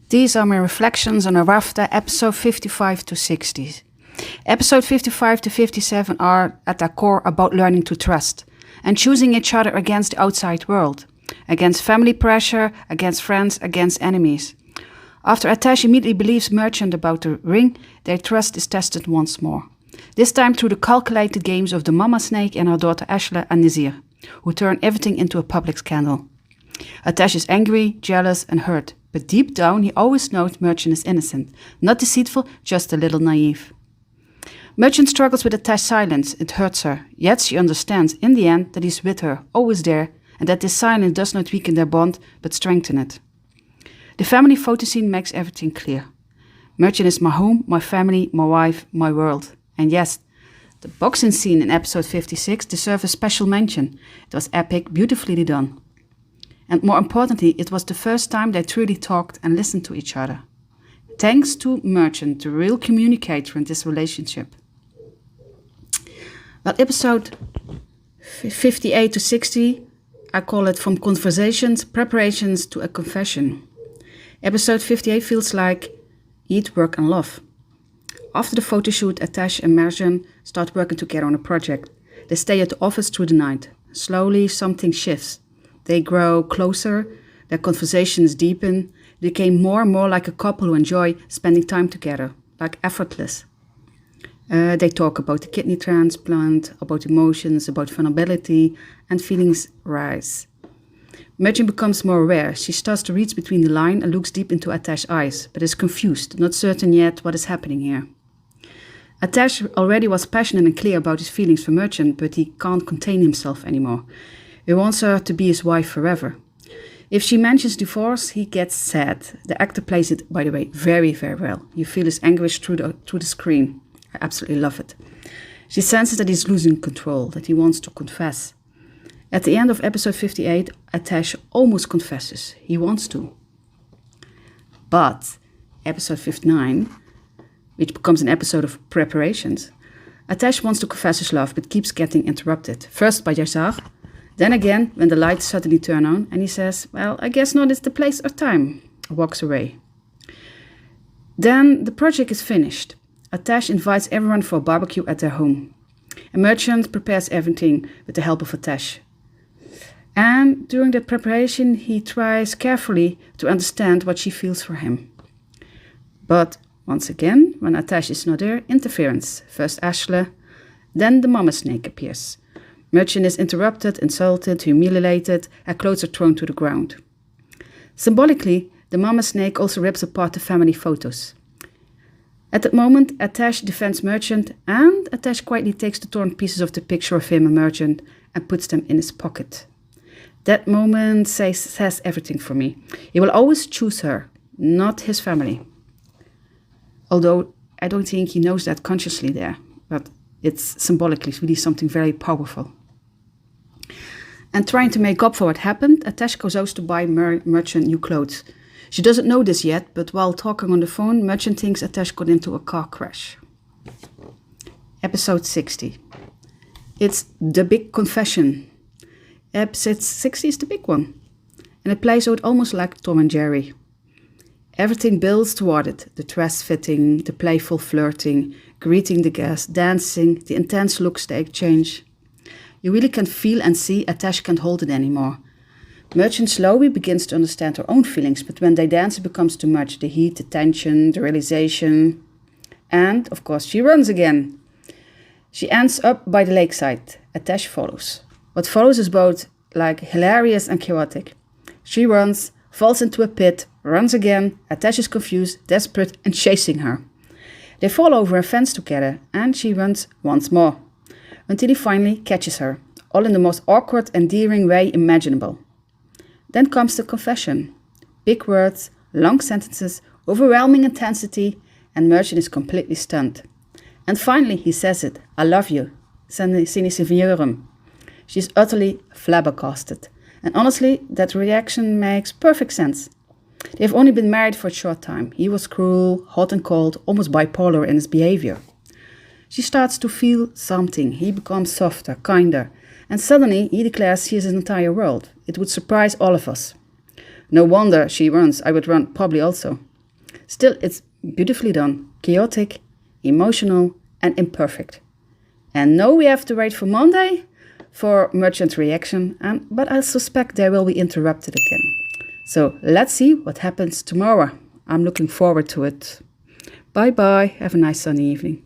These are my reflections on Arafta episode 55 to 60. Episode 55 to 57 are at their core about learning to trust and choosing each other against the outside world, against family pressure, against friends, against enemies. After Atesh immediately believes Merchant about the ring, their trust is tested once more. This time through the calculated games of the mama snake and her daughter Ashle and Nazir, who turn everything into a public scandal. Atesh is angry, jealous and hurt, but deep down he always knows Merchant is innocent, not deceitful, just a little naive. Merchant struggles with Atesh's silence, it hurts her, yet she understands in the end that he's with her, always there, and that this silence does not weaken their bond, but strengthen it. The family photo scene makes everything clear. Merchant is my home, my family, my wife, my world. And yes, the boxing scene in episode 56 deserves a special mention. It was epic, beautifully done. And more importantly, it was the first time they truly talked and listened to each other. Thanks to Merchant, the real communicator in this relationship. Well, episode 58 to 60, I call it From Conversations, Preparations to a Confession. Episode 58 feels like Eat, Work and Love. After the photo shoot, Atesh and Mercan start working together on a project. They stay at the office through the night. Slowly, something shifts. They grow closer, their conversations deepen, they became more and more like a couple who enjoy spending time together, like effortless. They talk about the kidney transplant, about emotions, about vulnerability, and feelings rise. Mercan becomes more aware. She starts to read between the lines and looks deep into Atesh's eyes, but is confused, not certain yet what is happening here. Atesh already was passionate and clear about his feelings for Mercan, but he can't contain himself anymore. He wants her to be his wife forever. If she mentions divorce, he gets sad. The actor plays it, by the way, very, very well. You feel his anguish through the screen. I absolutely love it. She senses that he's losing control, that he wants to confess. At the end of episode 58, Atesh almost confesses. He wants to. But episode 59, which becomes an episode of preparations, Atesh wants to confess his love, but keeps getting interrupted. First by Yazar, then again when the lights suddenly turn on, and he says, well, I guess not, it's the place or time. Walks away. Then the project is finished. Atesh invites everyone for a barbecue at their home. A merchant prepares everything with the help of Atesh. And during the preparation, he tries carefully to understand what she feels for him. But once again, when Atesh is not there, interference. First Ashle, then the mama snake appears. Merchant is interrupted, insulted, humiliated, her clothes are thrown to the ground. Symbolically, the mama snake also rips apart the family photos. At that moment, Atesh defends Merchant, and Atesh quietly takes the torn pieces of the picture of him and Merchant and puts them in his pocket. That moment says everything for me. He will always choose her, not his family. Although I don't think he knows that consciously there, but it's symbolically really something very powerful. And trying to make up for what happened, Atesh goes out to buy Merchant new clothes. She doesn't know this yet, but while talking on the phone, Merchant thinks Atesh got into a car crash. Episode 60. It's the big confession. Episode 60 is the big one. And it plays out almost like Tom and Jerry. Everything builds toward it. The dress fitting, the playful flirting, greeting the guests, dancing, the intense looks they exchange. You really can feel and see Atesh can't hold it anymore. Merchant slowly begins to understand her own feelings, but when they dance it becomes too much. The heat, the tension, the realization. And, of course, she runs again. She ends up by the lakeside. Atesh follows. What follows is both like hilarious and chaotic. She runs, falls into a pit, runs again. Atesh is confused, desperate, and chasing her. They fall over a fence together, and she runs once more, until he finally catches her, all in the most awkward, endearing way imaginable. Then comes the confession. Big words, long sentences, overwhelming intensity, and Merchant is completely stunned. And finally he says it, I love you, sine sevierum. She's utterly flabbergasted. And honestly, that reaction makes perfect sense. They've only been married for a short time. He was cruel, hot and cold, almost bipolar in his behavior. She starts to feel something. He becomes softer, kinder. And suddenly he declares he is his entire world. It would surprise all of us. No wonder she runs. I would run probably also. Still, it's beautifully done, chaotic, emotional, and imperfect. And now we have to wait for Monday for Merchant's reaction, but I suspect they will be interrupted again. So let's see what happens tomorrow. I'm looking forward to it. Bye bye. Have a nice sunny evening.